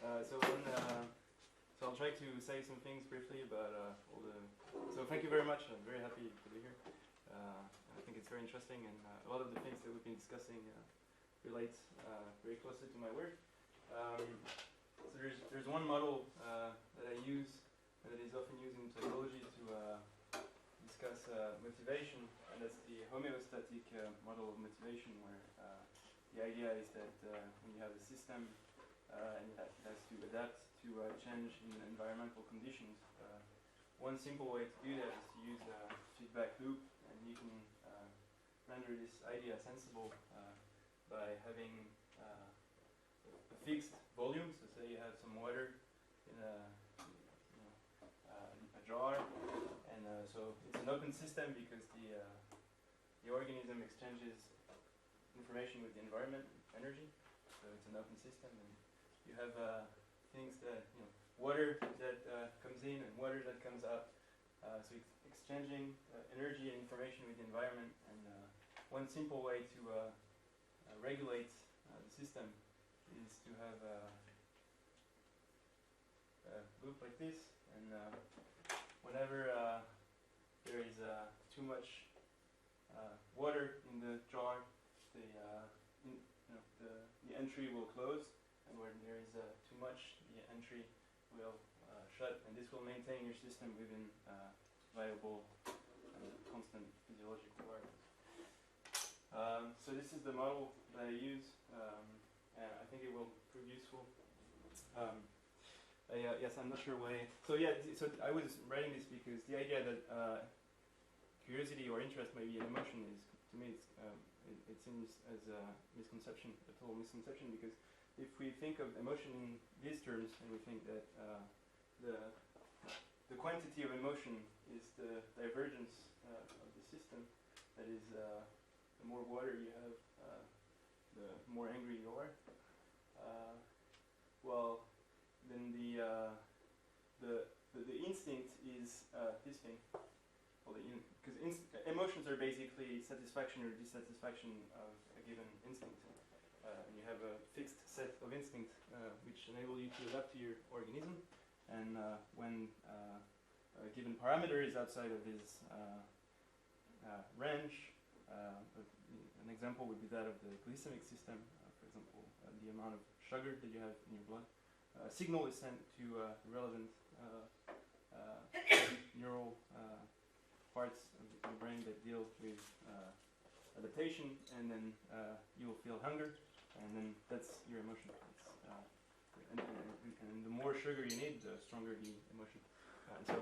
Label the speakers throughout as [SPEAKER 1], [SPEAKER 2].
[SPEAKER 1] So I'll try to say some things briefly about all the. So thank you very much. I'm very happy to be here. I think it's very interesting, and a lot of the things that we've been discussing relate very closely to my work. So there's one model that I use and that is often used in psychology to discuss motivation, and that's the homeostatic model of motivation, where the idea is that when you have a system and it has to adapt to change in environmental conditions, one simple way to do that is to use a feedback loop, and you can render this idea sensible by having a fixed volume. So say you have some water in a jar, and so it's an open system because the organism exchanges information with the environment, energy. So it's an open system, and you have things that water that comes in and water that comes out. So it's exchanging energy and information with the environment. And one simple way to regulate the system is to have a loop like this, and whenever there is too much water in the jar, the entry will close, and when there is too much, the entry will shut, and this will maintain your system within viable constant physiological environments. So this is the model that I use, and I think it will prove useful. Yes, I'm not sure why. So yeah, so I was writing this because the idea that curiosity or interest may be an emotion is, to me, it seems as a misconception, a total misconception, because if we think of emotion in these terms, and we think that the quantity of emotion is the divergence of the system, that is, the more water you have, the more angry you are. Well, then the instinct is this thing. Well, because emotions are basically satisfaction or dissatisfaction of a given instinct. And you have a fixed set of instincts which enable you to adapt to your organism. And when a given parameter is outside of this range, an example would be that of the glycemic system. For example, the amount of sugar that you have in your blood. A signal is sent to relevant neural parts of the brain that deal with adaptation, and then you will feel hunger, and then that's your emotion. And the more sugar you need, the stronger the emotion. And so,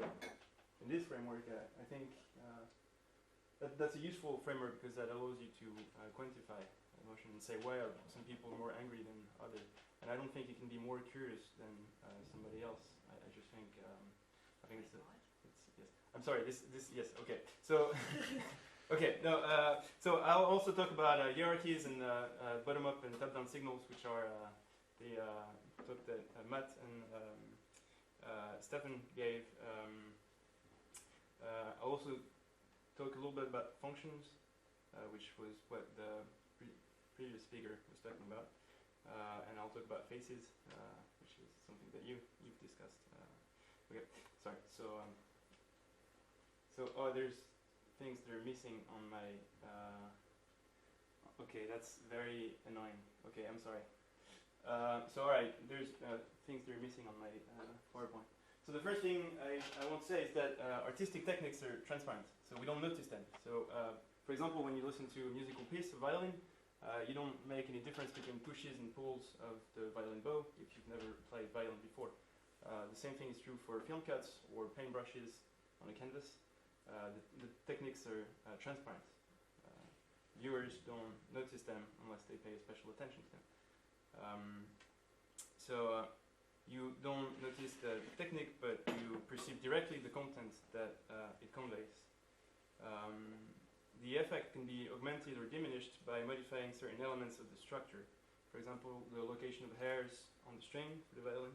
[SPEAKER 1] in this framework, I think that's a useful framework because that allows you to quantify emotion and say why are some people more angry than others. And I don't think you can be more curious than somebody else. I just think I think it's yes. I'm sorry. This yes. Okay. So okay. No. So I'll also talk about hierarchies and bottom-up and top-down signals, which are the talk that Matt and Stefan gave. I'll also talk a little bit about functions, which was what the previous speaker was talking about. And I'll talk about faces, which is something that you've discussed. Okay, sorry. So there's things that are missing on my. Okay, that's very annoying. Okay, I'm sorry. So all right, there's things that are missing on my PowerPoint. So the first thing I want to say is that artistic techniques are transparent, so we don't notice them. So for example, when you listen to a musical piece of violin, you don't make any difference between pushes and pulls of the violin bow if you've never played violin before. The same thing is true for film cuts or paintbrushes on a canvas. The techniques are transparent. Viewers don't notice them unless they pay special attention to them. So you don't notice the technique, but you perceive directly the content that it conveys. The effect can be augmented or diminished by modifying certain elements of the structure. For example, the location of hairs on the string for the violin,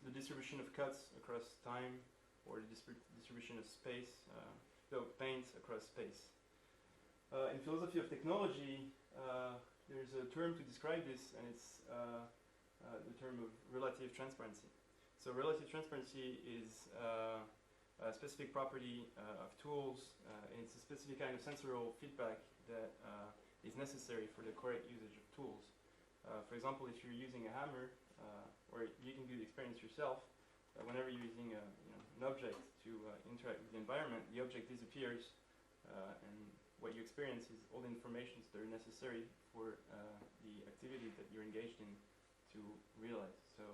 [SPEAKER 1] the distribution of cuts across time, or the distribution of space, paint across space. In philosophy of technology, there's a term to describe this, and it's the term of relative transparency. So relative transparency is a specific property of tools, and it's a specific kind of sensorial feedback that is necessary for the correct usage of tools. For example, if you're using a hammer, or you can do the experience yourself, whenever you're using an object to interact with the environment, the object disappears, and what you experience is all the information that are necessary for the activity that you're engaged in to realize. So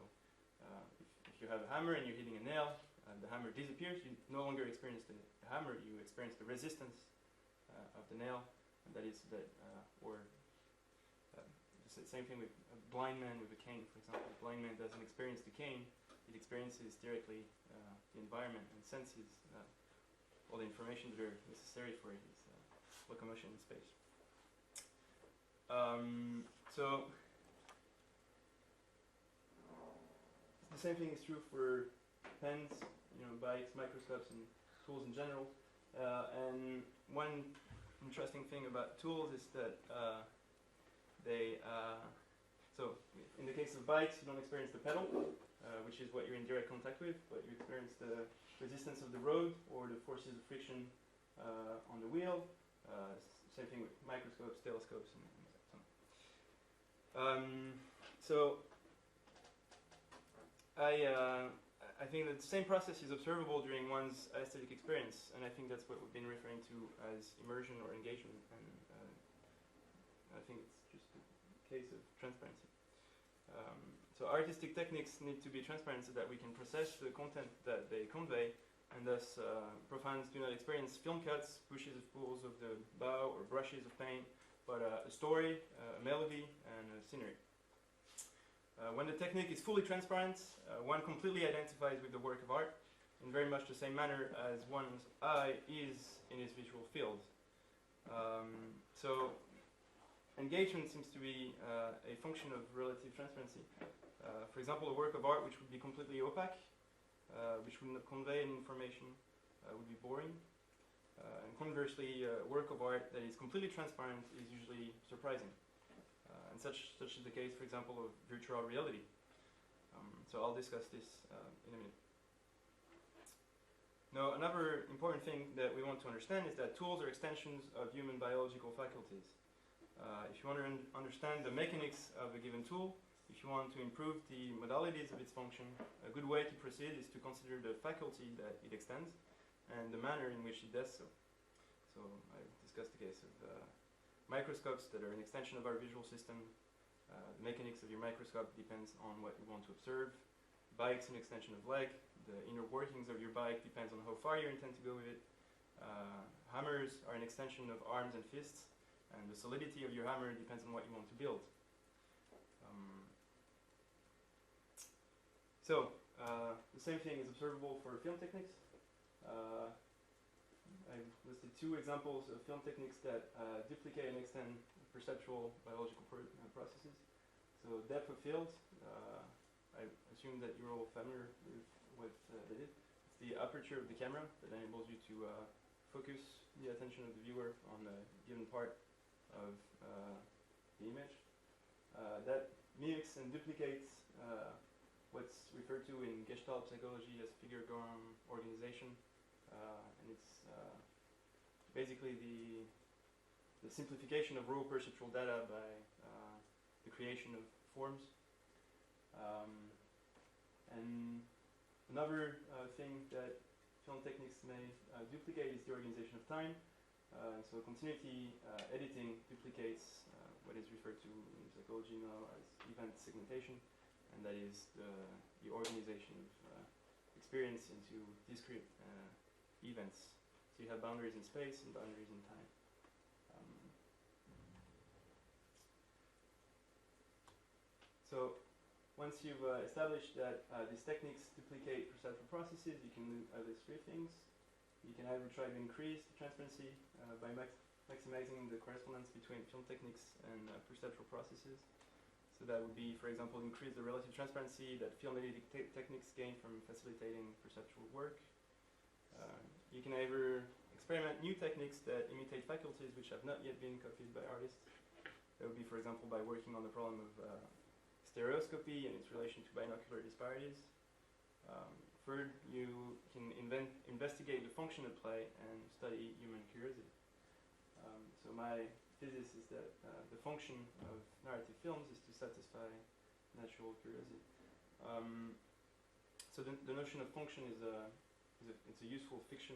[SPEAKER 1] if you have a hammer and you're hitting a nail, the hammer disappears, you no longer experience the hammer, you experience the resistance of the nail, and that is that, or the same thing with a blind man with a cane, for example. A blind man doesn't experience the cane, it experiences directly the environment and senses all the information that are necessary for his locomotion in space. So the same thing is true for pens, bikes, microscopes, and tools in general. And one interesting thing about tools is that so in the case of bikes, you don't experience the pedal, which is what you're in direct contact with, but you experience the resistance of the road or the forces of friction on the wheel. Same thing with microscopes, telescopes, and so on. So I think that the same process is observable during one's aesthetic experience, and I think that's what we've been referring to as immersion or engagement, and I think it's just a case of transparency. So artistic techniques need to be transparent so that we can process the content that they convey, and thus profanes do not experience film cuts, pushes of pulls of the bow, or brushes of paint, but a story, a melody, and a scenery. When the technique is fully transparent, one completely identifies with the work of art in very much the same manner as one's eye is in its visual field. So engagement seems to be a function of relative transparency. For example, a work of art which would be completely opaque, which would not convey any information, would be boring. And conversely, a work of art that is completely transparent is usually surprising. And such is the case, for example, of virtual reality. So I'll discuss this in a minute. Now, another important thing that we want to understand is that tools are extensions of human biological faculties. If you want to understand the mechanics of a given tool, if you want to improve the modalities of its function, a good way to proceed is to consider the faculty that it extends and the manner in which it does so. So I discussed the case of microscopes that are an extension of our visual system. The mechanics of your microscope depends on what you want to observe. Bike's an extension of leg. The inner workings of your bike depends on how far you intend to go with it. Hammers are an extension of arms and fists, and the solidity of your hammer depends on what you want to build. The same thing is observable for film techniques. I listed two examples of film techniques that duplicate and extend perceptual biological processes. So depth of field, I assume that you're all familiar with what that is. It's the aperture of the camera that enables you to focus the attention of the viewer on a given part of the image. That mimics and duplicates what's referred to in Gestalt psychology as figure-ground organization. And it's basically the simplification of raw perceptual data by the creation of forms. And another thing that film techniques may duplicate is the organization of time. So continuity editing duplicates what is referred to in psychology now as event segmentation, and that is the organization of experience into discrete events. So you have boundaries in space and boundaries in time. So once you've established that these techniques duplicate perceptual processes, you can do at least three things. You can either try to increase the transparency by maximizing the correspondence between film techniques and perceptual processes. So that would be, for example, increase the relative transparency that film editing techniques gain from facilitating perceptual work. You can either experiment new techniques that imitate faculties which have not yet been copied by artists. That would be, for example, by working on the problem of stereoscopy and its relation to binocular disparities. Third, you can investigate the function at play and study human curiosity. So my thesis is that the function of narrative films is to satisfy natural curiosity. So the notion of function it's a useful fiction.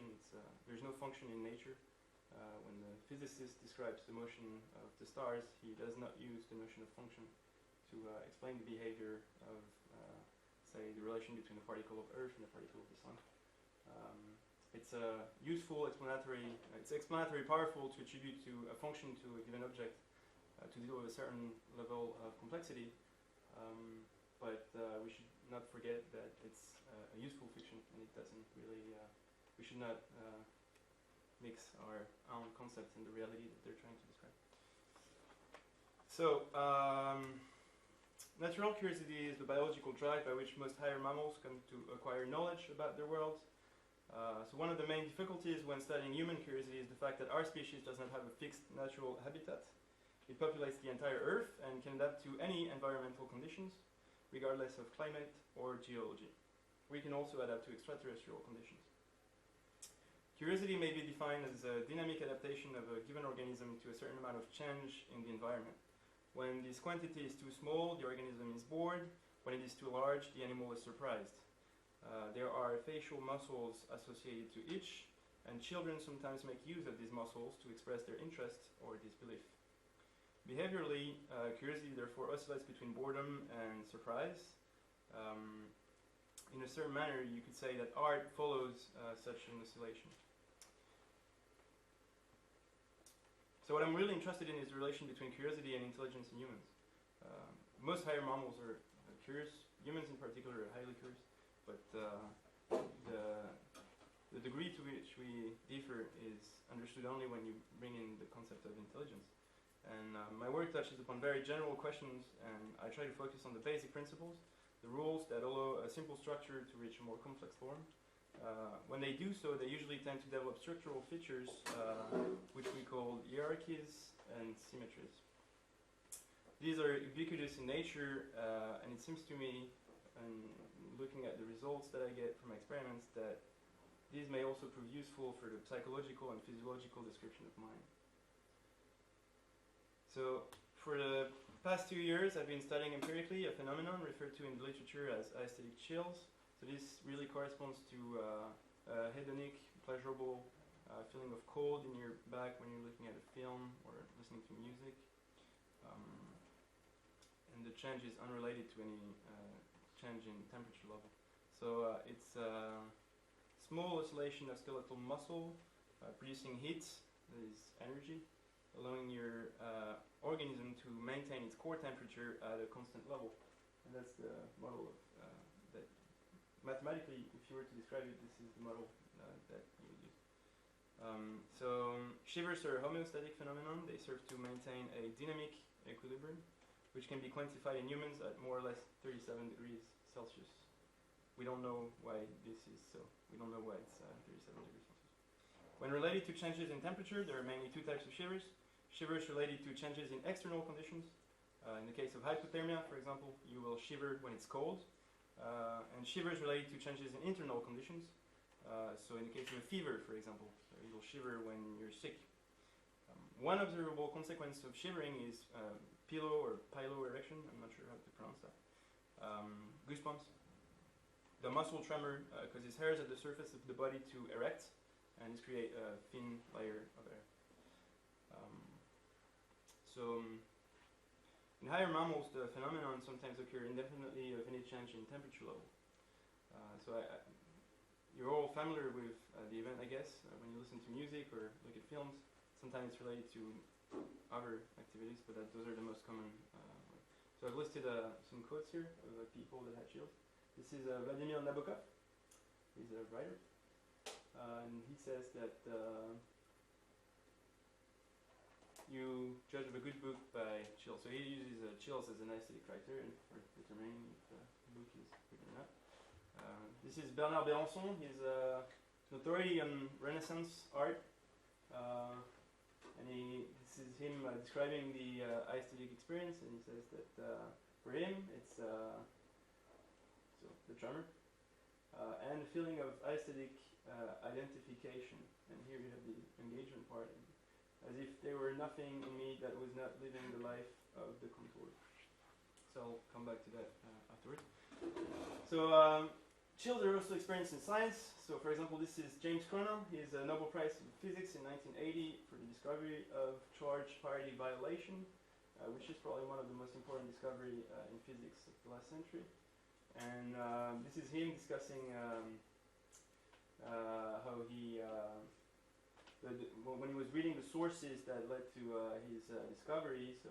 [SPEAKER 1] There's no function in nature. When the physicist describes the motion of the stars, he does not use the notion of function to explain the behavior of, say, the relation between a particle of Earth and a particle of the Sun. It's a useful explanatory. It's explanatory powerful to attribute to a function to a given object to deal with a certain level of complexity. But we should not forget that it's a useful fiction, and it doesn't really. We should not mix our own concepts and the reality that they're trying to describe. So, natural curiosity is the biological drive by which most higher mammals come to acquire knowledge about their world. So one of the main difficulties when studying human curiosity is the fact that our species does not have a fixed natural habitat. It populates the entire Earth and can adapt to any environmental conditions, regardless of climate or geology. We can also adapt to extraterrestrial conditions. Curiosity may be defined as a dynamic adaptation of a given organism to a certain amount of change in the environment. When this quantity is too small, the organism is bored. When it is too large, the animal is surprised. There are facial muscles associated to each, and children sometimes make use of these muscles to express their interest or disbelief. Behaviorally, curiosity therefore oscillates between boredom and surprise. In a certain manner, you could say that art follows such an oscillation. So what I'm really interested in is the relation between curiosity and intelligence in humans. Most higher mammals are curious. Humans in particular are highly curious. But the degree to which we differ is understood only when you bring in the concept of intelligence. And my work touches upon very general questions, and I try to focus on the basic principles, the rules that allow a simple structure to reach a more complex form. When they do so, they usually tend to develop structural features, which we call hierarchies and symmetries. These are ubiquitous in nature, and it seems to me, and looking at the results that I get from experiments, that these may also prove useful for the psychological and physiological description of mind. So, for the past 2 years, I've been studying empirically a phenomenon referred to in the literature as aesthetic chills. So this really corresponds to a hedonic, pleasurable feeling of cold in your back when you're looking at a film or listening to music. And the change is unrelated to any change in temperature level. So it's a small oscillation of skeletal muscle producing heat, that is energy, allowing your organism to maintain its core temperature at a constant level. And that's the model of that. Mathematically, if you were to describe it, this is the model that you would use. Shivers are a homeostatic phenomenon. They serve to maintain a dynamic equilibrium, which can be quantified in humans at more or less 37 degrees Celsius. We don't know why this is so. We don't know why it's 37 degrees Celsius. When related to changes in temperature, there are mainly two types of shivers. Shivers related to changes in external conditions. In the case of hypothermia, for example, you will shiver when it's cold. And shivers related to changes in internal conditions. So in the case of a fever, for example, you will shiver when you're sick. One observable consequence of shivering is pilo or piloerection, I'm not sure how to pronounce that. Goosebumps. The muscle tremor causes hairs at the surface of the body to erect and create a thin layer of air. In higher mammals, the phenomenon sometimes occur independently of any change in temperature level. You're all familiar with the event, I guess, when you listen to music or look at films. Sometimes it's related to other activities, but those are the most common. So I've listed some quotes here of people that had chills. This is Vladimir Nabokov. He's a writer. And he says that you judge a good book by chills. So he uses chills as an aesthetic criterion for determining if a book is good or not. This is Bernard Berenson. He's an authority on Renaissance art. And this is him describing the aesthetic experience, and he says that for him, it's so the drummer, and a feeling of aesthetic identification. And here you have the engagement part, as if there were nothing in me that was not living the life of the contour. So I'll come back to that afterwards. So chills are also experienced in science. So for example, this is James Cornell. He is a Nobel Prize in Physics in 1980 for the discovery of charge parity violation, which is probably one of the most important discoveries in physics of the last century. And this is him discussing how he, when he was reading the sources that led to his discovery, so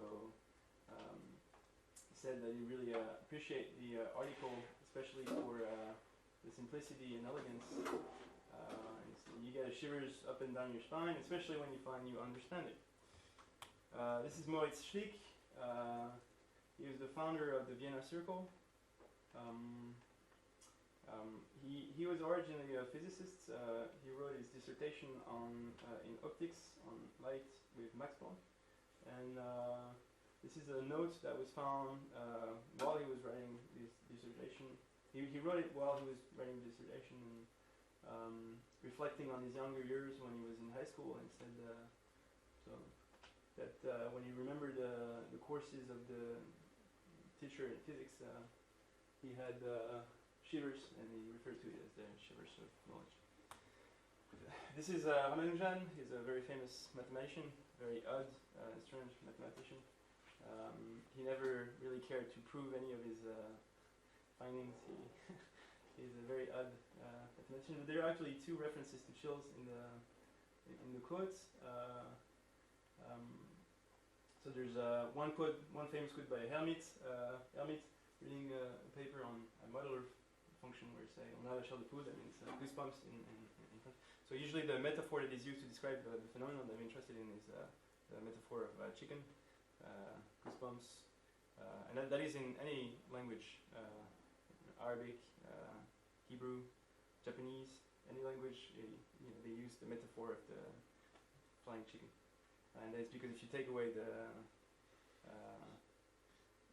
[SPEAKER 1] he said that he really appreciated the article, especially for the simplicity and elegance. You get shivers up and down your spine, especially when you find you understand it. This is Moritz Schlick. He was the founder of the Vienna Circle. He was originally a physicist. He wrote his dissertation on in optics on light with Max Planck, and this is a note that was found while he was writing his dissertation. He wrote it while he was writing the dissertation, and reflecting on his younger years when he was in high school, and said that when he remembered the courses of the teacher in physics, he had shivers, and he referred to it as the shivers of knowledge. This is Ramanujan. He's a very famous mathematician, very odd, strange mathematician. He never really cared to prove any of his findings. He's a very odd mathematician. There are actually two references to chills in the quotes. So there's one famous quote by Hermit reading a paper on a modular function where you say, on a l'échelle de poule, that means goosebumps in French. So usually the metaphor that is used to describe the phenomenon that I'm interested in is the metaphor of chicken, goosebumps, and that is in any language, Arabic, Hebrew, Japanese, any language, they use the metaphor of the flying chicken. And that's because if you take away the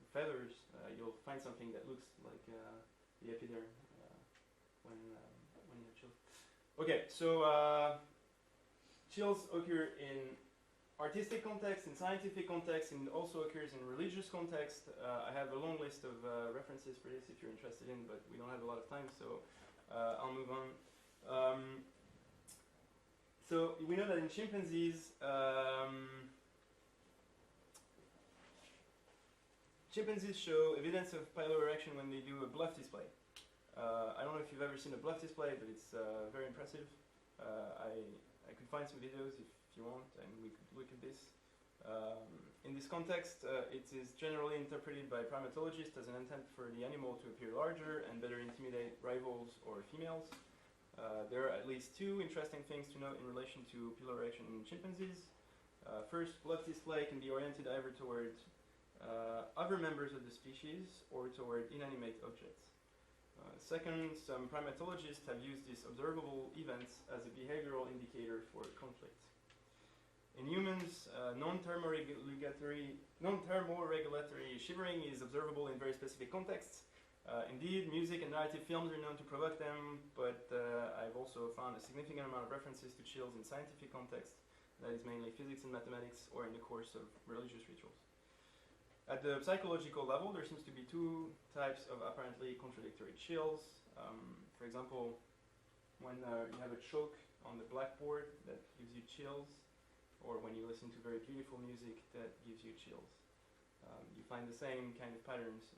[SPEAKER 1] feathers, you'll find something that looks like the epiderm when you have chills. Okay, so chills occur in artistic context, in scientific context, and also occurs in religious context. I have a long list of references for this if you're interested in, but we don't have a lot of time, so I'll move on. So we know that in chimpanzees, chimpanzees show evidence of piloerection when they do a bluff display. I don't know if you've ever seen a bluff display, but it's very impressive. I could find some videos if you want, and we could look at this. In this context, it is generally interpreted by primatologists as an intent for the animal to appear larger and better intimidate rivals or females. There are at least two interesting things to note in relation to piloerection in chimpanzees. First, bluff display can be oriented either toward other members of the species or toward inanimate objects. Second, some primatologists have used these observable events as a behavioral indicator for conflict. In humans, non-thermoregulatory shivering is observable in very specific contexts. Indeed, music and narrative films are known to provoke them, but I've also found a significant amount of references to chills in scientific context, that is mainly physics and mathematics, or in the course of religious rituals. At the psychological level, there seems to be two types of apparently contradictory chills. For example, when you have a choke on the blackboard, that gives you chills, or when you listen to very beautiful music, that gives you chills. You find the same kind of patterns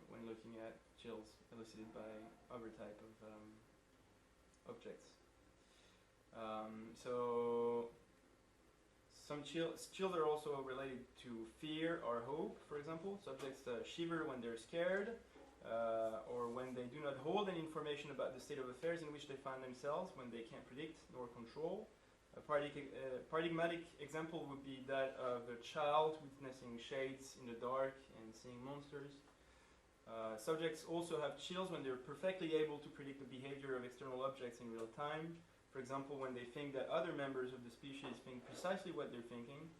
[SPEAKER 1] when looking at chills elicited by other type of objects. So some chills are also related to fear or hope. For example, subjects shiver when they're scared, or when they do not hold any information about the state of affairs in which they find themselves, when they can't predict nor control. A paradigmatic example would be that of a child witnessing shades in the dark and seeing monsters. Subjects also have chills when they're perfectly able to predict the behavior of external objects in real time. For example, when they think that other members of the species think precisely what they're thinking,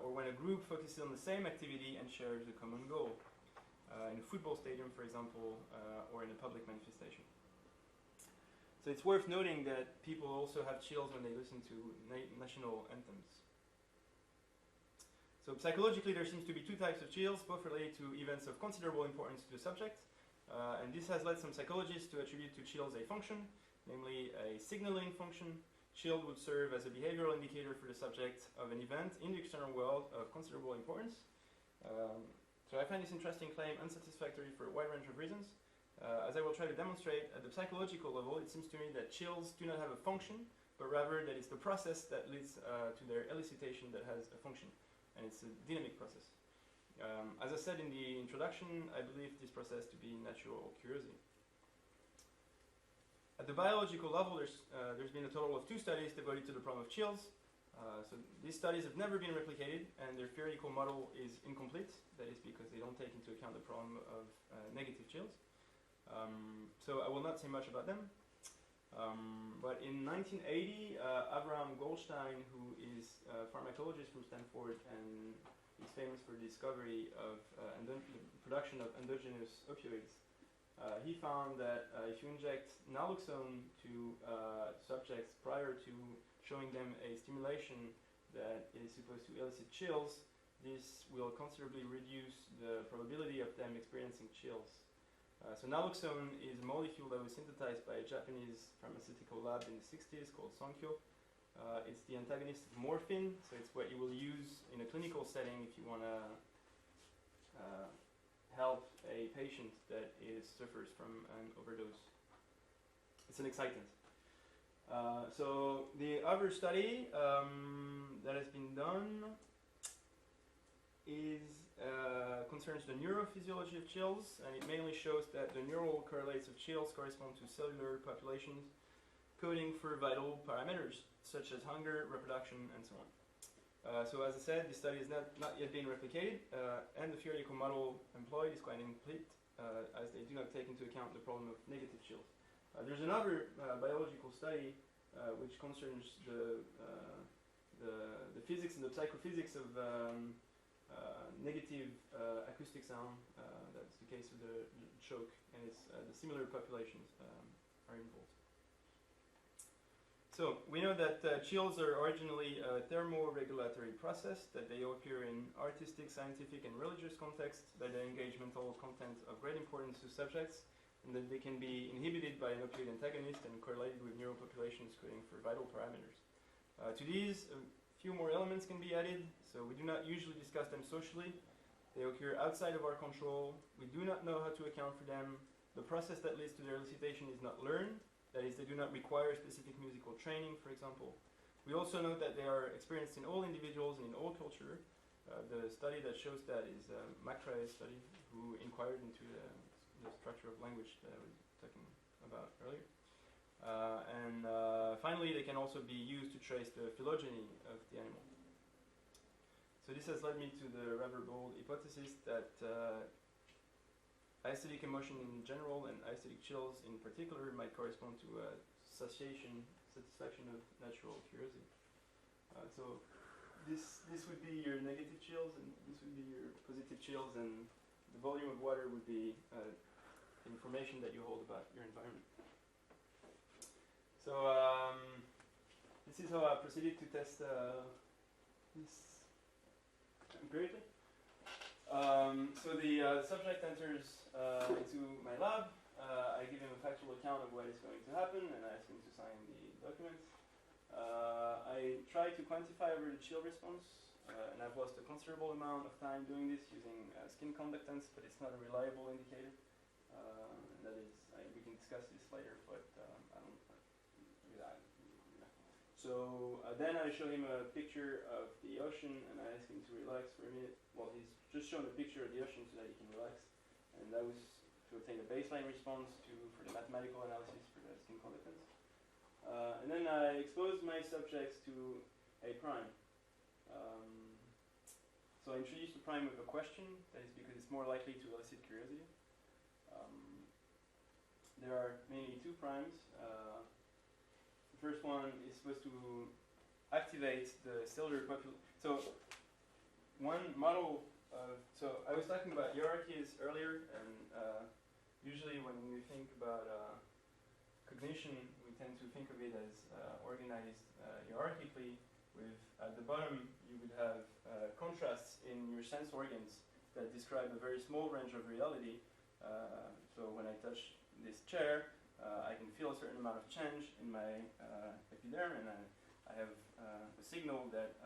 [SPEAKER 1] or when a group focuses on the same activity and shares a common goal. In a football stadium, for example, or in a public manifestation. So it's worth noting that people also have chills when they listen to national anthems. So psychologically, there seems to be two types of chills, both related to events of considerable importance to the subject. And this has led some psychologists to attribute to chills a function, namely a signaling function. Chill would serve as a behavioral indicator for the subject of an event in the external world of considerable importance. So I find this interesting claim unsatisfactory for a wide range of reasons. As I will try to demonstrate, at the psychological level, it seems to me that chills do not have a function, but rather that it's the process that leads to their elicitation that has a function, and it's a dynamic process. As I said in the introduction, I believe this process to be natural curiosity. At the biological level, there's been a total of 2 studies devoted to the problem of chills. So these studies have never been replicated, and their theoretical model is incomplete. That is because they don't take into account the problem of negative chills. So I will not say much about them. But in 1980, Abraham Goldstein, who is a pharmacologist from Stanford and is famous for the discovery of the production of endogenous opioids, he found that if you inject naloxone to subjects prior to showing them a stimulation that is supposed to elicit chills, this will considerably reduce the probability of them experiencing chills. So naloxone is a molecule that was synthesized by a Japanese pharmaceutical lab in the 60s called Sankyo. It's the antagonist of morphine, so it's what you will use in a clinical setting if you want to help a patient that suffers from an overdose. It's an excitant. So the other study that has been done concerns the neurophysiology of chills, and it mainly shows that the neural correlates of chills correspond to cellular populations coding for vital parameters such as hunger, reproduction, and so on. So as I said, this study has not yet been replicated, and the theoretical model employed is quite incomplete, as they do not take into account the problem of negative chills. There's another biological study which concerns the physics and the psychophysics of negative acoustic sound. That's the case of the choke, and it's the similar populations are involved. So we know that chills are originally a thermoregulatory process, that they occur in artistic, scientific, and religious contexts, that they engage mental content of great importance to subjects, and that they can be inhibited by an opioid antagonist and correlated with neural populations coding for vital parameters. To these, a few more elements can be added. So we do not usually discuss them socially. They occur outside of our control. We do not know how to account for them. The process that leads to their elicitation is not learned. That is, they do not require specific musical training, for example. We also know that they are experienced in all individuals and in all culture. The study that shows that is McRae's study, who inquired into the structure of language that I was talking about earlier. And finally, they can also be used to trace the phylogeny of the animal. So this has led me to the rather bold hypothesis that aesthetic emotion in general and aesthetic chills in particular might correspond to a satisfaction of natural curiosity. So this would be your negative chills, and this would be your positive chills, and the volume of water would be information that you hold about your environment. So this is how I proceeded to test this empirically. So the subject enters into my lab. I give him a factual account of what is going to happen, and I ask him to sign the documents. I try to quantify over the chill response, and I've lost a considerable amount of time doing this using skin conductance, but it's not a reliable indicator. And that is, we can discuss this later, but I don't. So then I show him a picture of the ocean, and I ask him to relax for a minute. Well, he's just shown a picture of the ocean so that he can relax, and that was to obtain a baseline response for the mathematical analysis for the skin conductance. And then I expose my subjects to a prime. So I introduce the prime with a question, that is because it's more likely to elicit curiosity. There are mainly 2 primes. The first one is supposed to activate the cellular population. So one model of, so I was talking about hierarchies earlier, and usually when we think about cognition, we tend to think of it as organized hierarchically, with at the bottom you would have contrasts in your sense organs that describe a very small range of reality. So when I touch this chair, I can feel a certain amount of change in my epiderm, and I have a signal that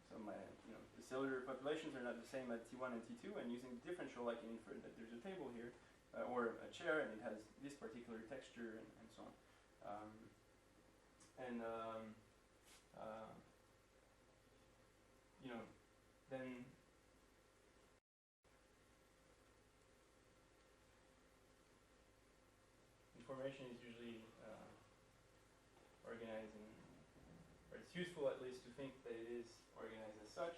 [SPEAKER 1] so my the cellular populations are not the same at T1 and T2, and using the differential I can infer that there's a table here or a chair, and it has this particular texture and so on. Then information is usually organized in, or it's useful at least to think that it is organized as such,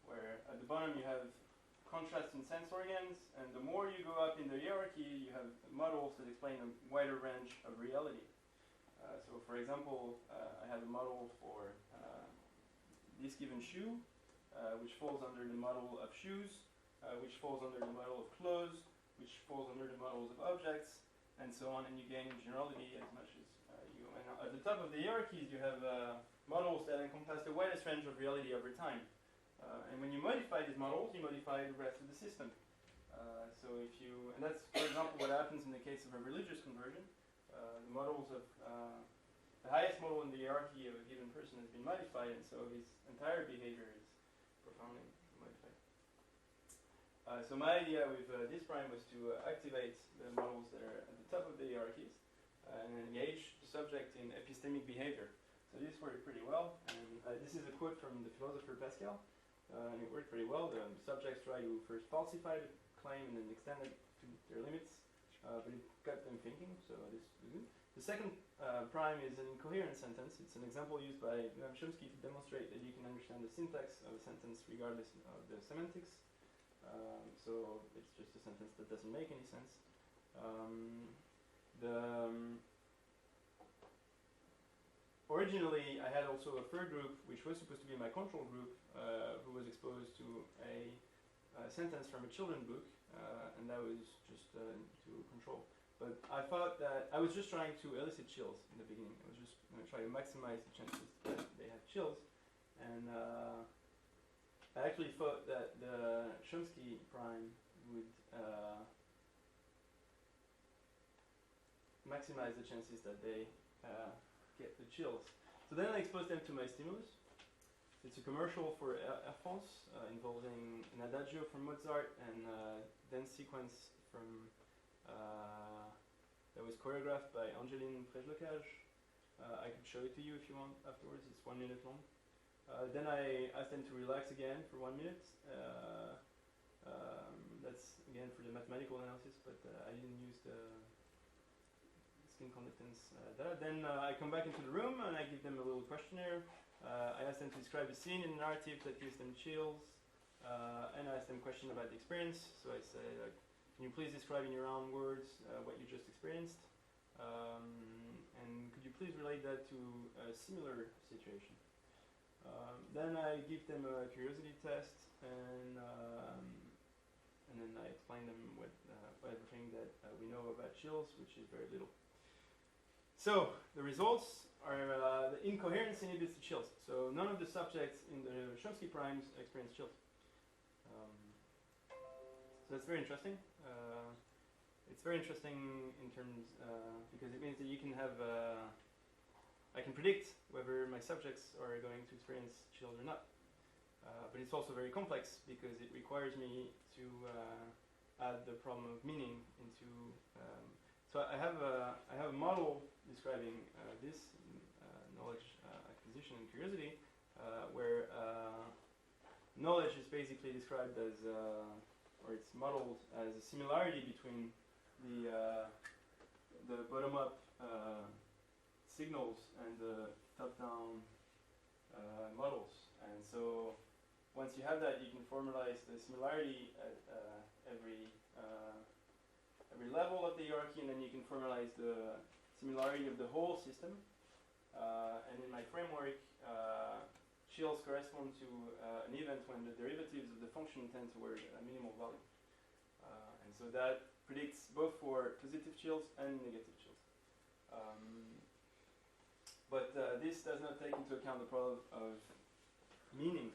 [SPEAKER 1] where at the bottom you have contrast in sense organs, and the more you go up in the hierarchy, you have models that explain a wider range of reality. So for example, I have a model for this given shoe, which falls under the model of shoes, which falls under the model of clothes, which falls under the models of objects, and so on, and you gain generality as much as you go. And at the top of the hierarchies, you have models that encompass the widest range of reality over time. And when you modify these models, you modify the rest of the system. So if you, and that's, for example, what happens in the case of a religious conversion. The models of, the highest model in the hierarchy of a given person has been modified, and so his entire behavior is profoundly modified. So my idea with this prime was to activate the models that are at the top of the hierarchies and engage the subject in epistemic behavior. So this worked pretty well, and this is a quote from the philosopher Pascal, and it worked pretty well. The subjects try to first falsify the claim and then extend it to their limits, but it got them thinking, so this was good. The second prime is an incoherent sentence. It's an example used by Chomsky to demonstrate that you can understand the syntax of a sentence regardless of the semantics. So it's just a sentence that doesn't make any sense. Originally, I had also a third group, which was supposed to be my control group, who was exposed to a sentence from a children's book, and that was just to control. But I thought that I was just trying to elicit chills in the beginning. I was just going to try to maximize the chances that they have chills, and I actually thought that the Chomsky prime would maximize the chances that they get the chills. So then I exposed them to my stimulus. It's a commercial for Air France involving an adagio from Mozart and a dance sequence from that was choreographed by Angeline Prejlocage. I could show it to you if you want afterwards. It's 1 minute long. Then I asked them to relax again for 1 minute. That's again for the mathematical analysis, but I didn't use the skin conductance data. Then I come back into the room and I give them a little questionnaire. I ask them to describe a scene in the narrative that gives them chills, and I ask them a question about the experience. So I say, like, can you please describe in your own words what you just experienced? And could you please relate that to a similar situation? Then I give them a curiosity test, and then I explain them what everything that we know about chills, which is very little. So the results are the incoherence inhibits the chills. So none of the subjects in the Chomsky primes experience chills. So that's very interesting. It's very interesting in terms because it means that you can have I can predict whether my subjects are going to experience chills or not. But it's also very complex because it requires me to add the problem of meaning into. So I have a model describing this knowledge acquisition and curiosity, where knowledge is basically described as, or it's modeled as a similarity between the bottom-up signals and the top-down models. And so once you have that, you can formalize the similarity at every level of the hierarchy, and then you can formalize the similarity of the whole system. And in my framework, chills correspond to an event when the derivatives of the function tend toward a minimal value. And so that predicts both for positive chills and negative chills. But this does not take into account the problem of meaning.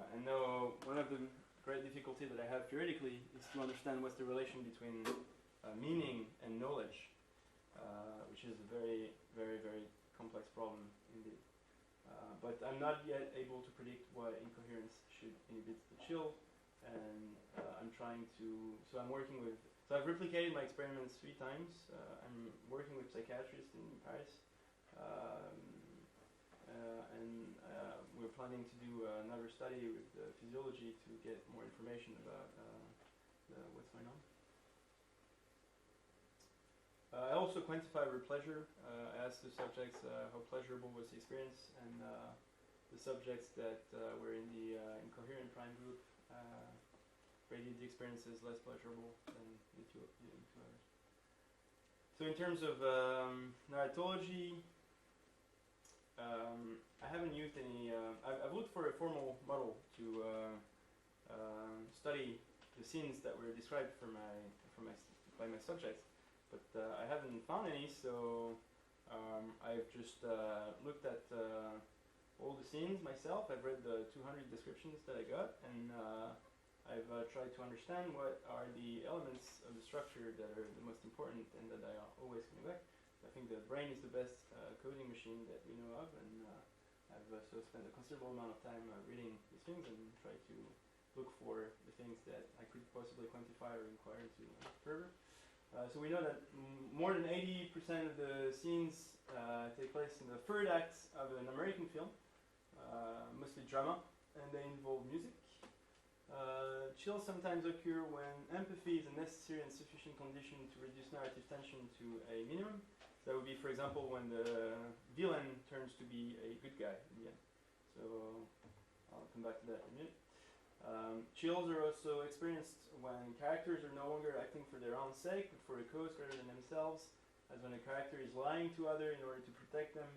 [SPEAKER 1] And now one of the great difficulties that I have theoretically is to understand what's the relation between meaning and knowledge, which is a very, very, very complex problem indeed. But I'm not yet able to predict why incoherence should inhibit the chill, and I'm trying to, so I'm working with, so I've replicated my experiments 3 times. I'm working with psychiatrists in Paris, and we're planning to do another study with physiology to get more information about what's going on. I also quantify with pleasure. I asked the subjects how pleasurable was the experience, and the subjects that were in the incoherent prime group rated the experiences less pleasurable than the two others. So in terms of narratology, I haven't used any. I've looked for a formal model to study the scenes that were described by my subjects. But I haven't found any, so I've just looked at all the scenes myself. I've read the 200 descriptions that I got, and I've tried to understand what are the elements of the structure that are the most important and that I are always coming back. I think the brain is the best coding machine that we know of, and I've so spent a considerable amount of time reading these things and tried to look for the things that I could possibly quantify or inquire into further. So we know that more than 80% of the scenes take place in the third act of an American film, mostly drama, and they involve music. Chills sometimes occur when empathy is a necessary and sufficient condition to reduce narrative tension to a minimum. So that would be, for example, when the villain turns to be a good guy in the end. So I'll come back to that in a minute. Chills are also experienced when characters are no longer acting for their own sake, but for a cause greater than themselves, as when a character is lying to others in order to protect them,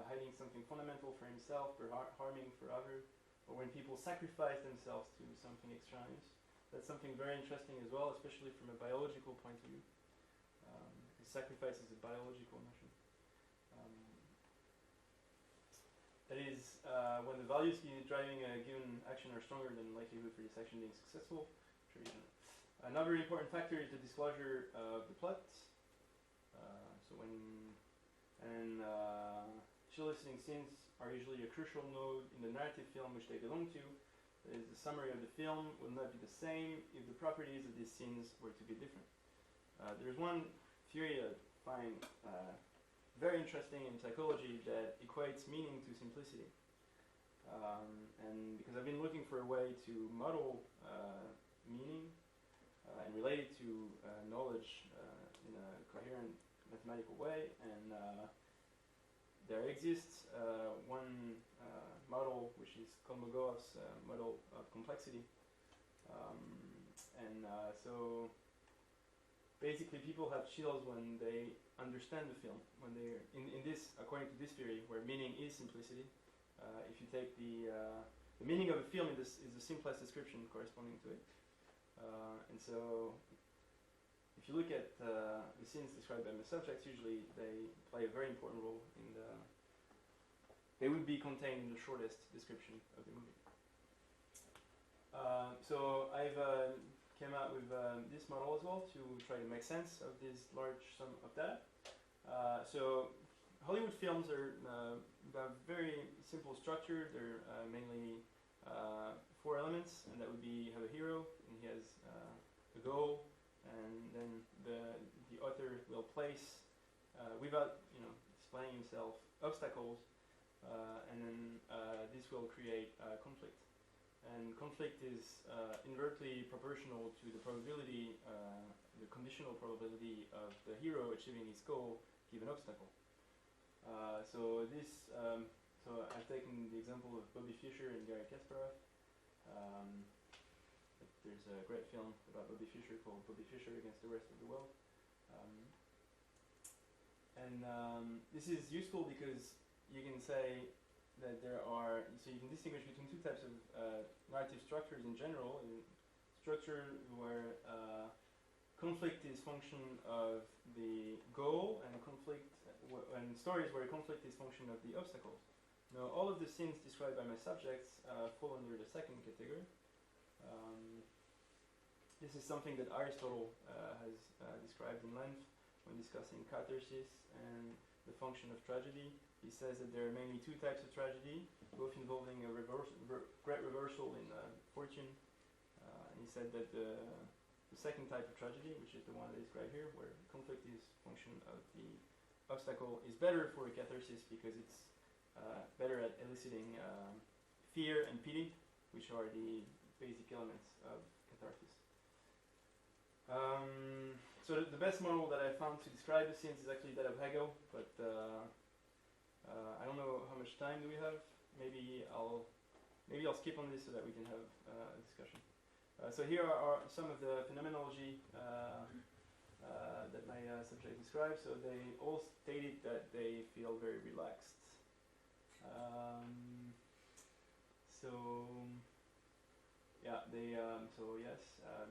[SPEAKER 1] hiding something fundamental for himself, or harming for others, or when people sacrifice themselves to something extraneous. That's something very interesting as well, especially from a biological point of view. Sacrifice is a biological notion. That is, when the values driving a given action are stronger than the likelihood for this action being successful. Sure you know. Another important factor is the disclosure of the plot. Chill listening scenes are usually a crucial node in the narrative film which they belong to. That is, the summary of the film will not be the same if the properties of these scenes were to be different. There's one theory I find very interesting in psychology that equates meaning to simplicity. And because I've been looking for a way to model meaning and relate it to knowledge in a coherent mathematical way, and there exists one model which is Kolmogov's model of complexity. So basically people have chills when they understand the film, when they're in this, according to this theory, where meaning is simplicity. If you take the meaning of a film is the simplest description corresponding to it. And so if you look at the scenes described by my subjects, usually they play a very important role in they would be contained in the shortest description of the movie. So I've came out with this model as well to try to make sense of this large sum of data. So Hollywood films are have very simple structure. They're mainly 4 elements, and that would be, you have a hero, and he has a goal, and then the author will place, without displaying himself, obstacles, and then this will create conflict. And conflict is inversely proportional to the probability, the conditional probability of the hero achieving his goal given obstacle. So I've taken the example of Bobby Fischer and Garry Kasparov. There's a great film about Bobby Fischer called Bobby Fischer Against the Rest of the World. This is useful because you can say that there are, so you can distinguish between two types of narrative structures in general. Structure where conflict is function of the goal, and and stories where conflict is function of the obstacles. Now, all of the scenes described by my subjects fall under the second category. This is something that Aristotle has described in length when discussing catharsis and the function of tragedy. He says that there are mainly two types of tragedy, both involving a great reversal in fortune. And he said that the second type of tragedy, which is the one that is described here, where conflict is function of the obstacle, is better for a catharsis because it's better at eliciting fear and pity, which are the basic elements of catharsis. So the best model that I found to describe the scenes is actually that of Hegel, but I don't know how much time do we have. Maybe I'll skip on this so that we can have a discussion. So here are some of the phenomenology that my subject described. So they all stated that they feel very relaxed.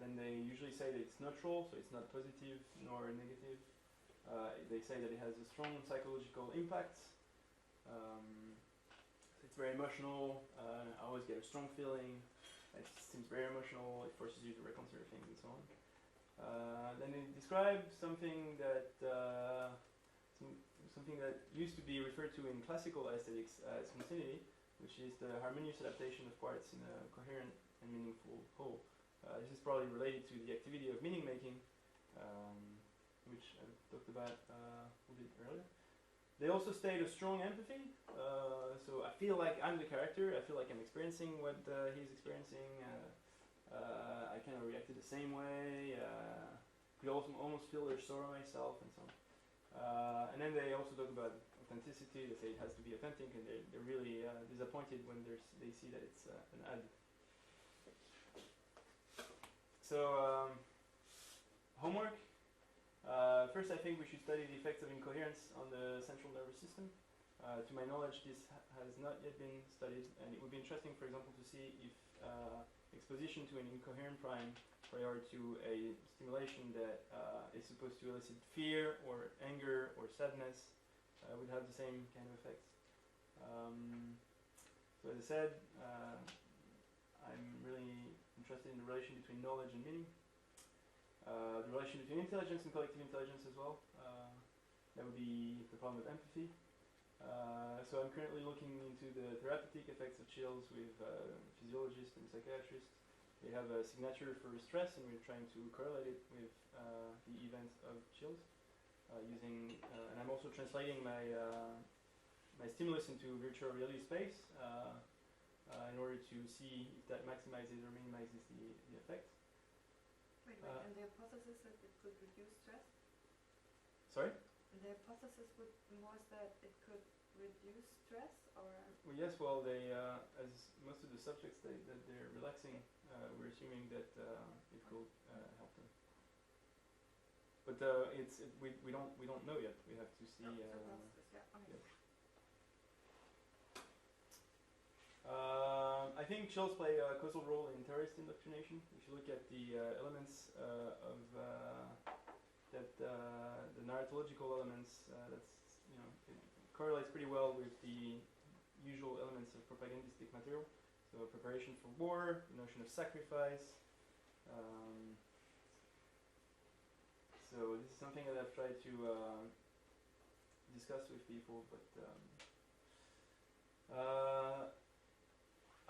[SPEAKER 1] Then they usually say that it's neutral, so it's not positive nor negative. They say that it has a strong psychological impact. It's very emotional. I always get a strong feeling. It seems very emotional. It forces you to reconsider things and so on. Then they describe something that used to be referred to in classical aesthetics as continuity, which is the harmonious adaptation of parts in a coherent and meaningful whole. This is probably related to the activity of meaning making, which I talked about a little bit earlier. They also state a strong empathy. So I feel like I'm the character. I feel like I'm experiencing what he's experiencing. I kind of reacted the same way. Could also almost feel their sorrow myself and so on. And then they also talk about authenticity. They say it has to be authentic, and they're really disappointed when they see that it's an ad. So homework. First, I think we should study the effects of incoherence on the central nervous system. To my knowledge, this has not yet been studied, and it would be interesting, for example, to see if exposition to an incoherent prime prior to a stimulation that is supposed to elicit fear or anger or sadness would have the same kind of effects. So as I said, I'm really interested in the relation between knowledge and meaning. The relation between intelligence and collective intelligence as well. That would be the problem of empathy. So I'm currently looking into the therapeutic effects of chills with physiologists and psychiatrists. They have a signature for stress, and we're trying to correlate it with the event of chills using. And I'm also translating my stimulus into virtual reality space in order to see if that maximizes or minimizes the effect.
[SPEAKER 2] Wait, and the hypothesis that it could reduce stress?
[SPEAKER 1] Sorry?
[SPEAKER 2] The hypothesis was that it could reduce stress, or?
[SPEAKER 1] Well, yes. Well, they, as most of the subjects that they're relaxing, we're assuming that it could help them. But we don't know yet. We have to see. I think chills play a causal role in terrorist indoctrination. If you look at the elements of the narratological elements, it correlates pretty well with the usual elements of propagandistic material. So preparation for war, the notion of sacrifice. So this is something that I've tried to discuss with people, but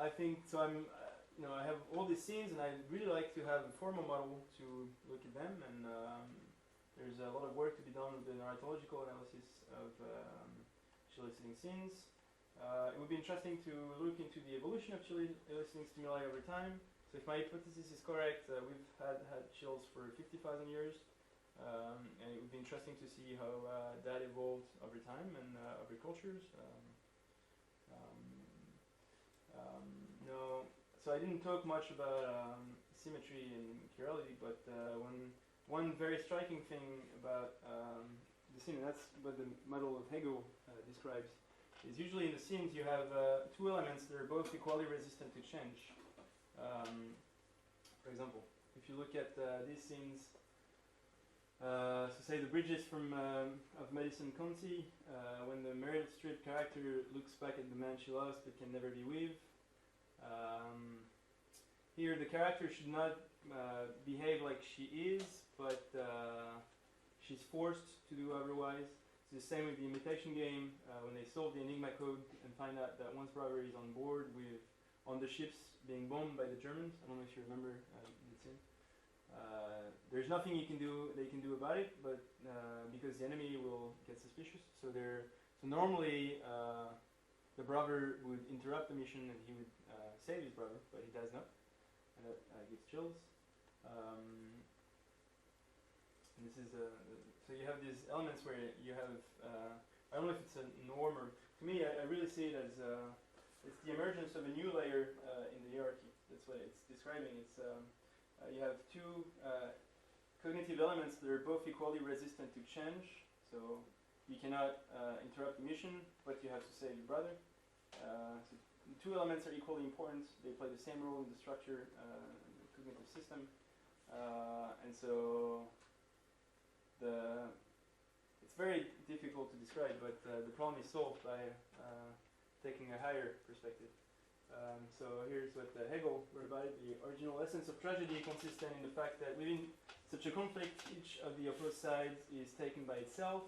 [SPEAKER 1] I think so. I have all these scenes, and I really like to have a formal model to look at them. And there's a lot of work to be done with the narratological analysis of chill eliciting scenes. It would be interesting to look into the evolution of chill eliciting stimuli over time. So if my hypothesis is correct, we've had chills for 50,000 years, and it would be interesting to see how that evolved over time and over cultures. So I didn't talk much about symmetry and chirality, but one very striking thing about the scene, and that's what the model of Hegel describes, is usually in the scenes you have two elements that are both equally resistant to change. For example, if you look at these scenes, so say the bridges from of Madison County, when the Meryl Streep character looks back at the man she lost but can never be with. Here the character should not behave like she is, but she's forced to do otherwise. It's the same with the imitation game, when they solve the Enigma code and find out that one's brother is on board with on the ships being bombed by the Germans. I don't know if you remember the scene. There's nothing they can do about it, but because the enemy will get suspicious. So normally the brother would interrupt the mission and he would save his brother, but he does not, and that gives chills. And this is so you have these elements where you have I don't know if it's a norm, or to me I really see it as it's the emergence of a new layer in the hierarchy. That's what it's describing. It's you have two cognitive elements that are both equally resistant to change. So you cannot interrupt the mission, but you have to save your brother. So the two elements are equally important. They play the same role in the structure, the cognitive system, and so it's very difficult to describe, but the problem is solved by taking a higher perspective. So here's what Hegel wrote about it. The original essence of tragedy consists then in the fact that within such a conflict, each of the opposed sides is taken by itself,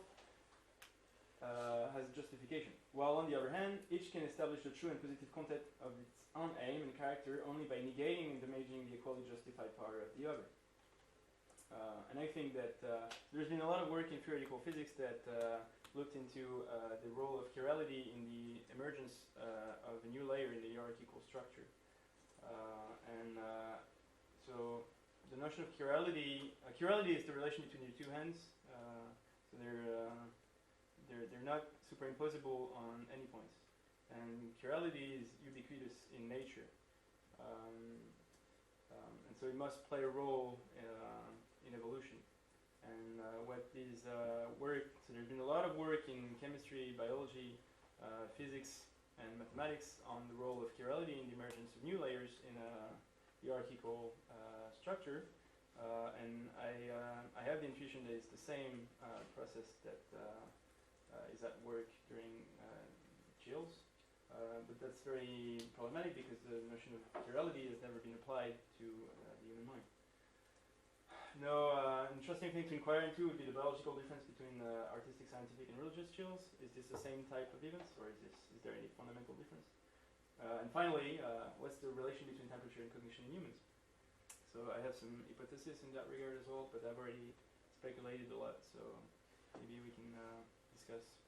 [SPEAKER 1] has justification. While on the other hand, each can establish the true and positive content of its own aim and character only by negating and damaging the equally justified power of the other. And I think that there's been a lot of work in theoretical physics that looked into the role of chirality in the emergence of a new layer in the hierarchical structure. So the notion of chirality, chirality is the relation between your two hands. So they're not superimposable on any points. And chirality is ubiquitous in nature. And so it must play a role in evolution. And what is work, so there's been a lot of work in chemistry, biology, physics, and mathematics on the role of chirality in the emergence of new layers in a hierarchical structure. And I have the intuition that it's the same process that is at work during chills. But that's very problematic because the notion of chirality has never been applied to the human mind. No, interesting thing to inquire into would be the biological difference between artistic, scientific, and religious chills. Is this the same type of events, or is there any fundamental difference? And finally, what's the relation between temperature and cognition in humans? So I have some hypotheses in that regard as well, but I've already speculated a lot, so maybe we can discuss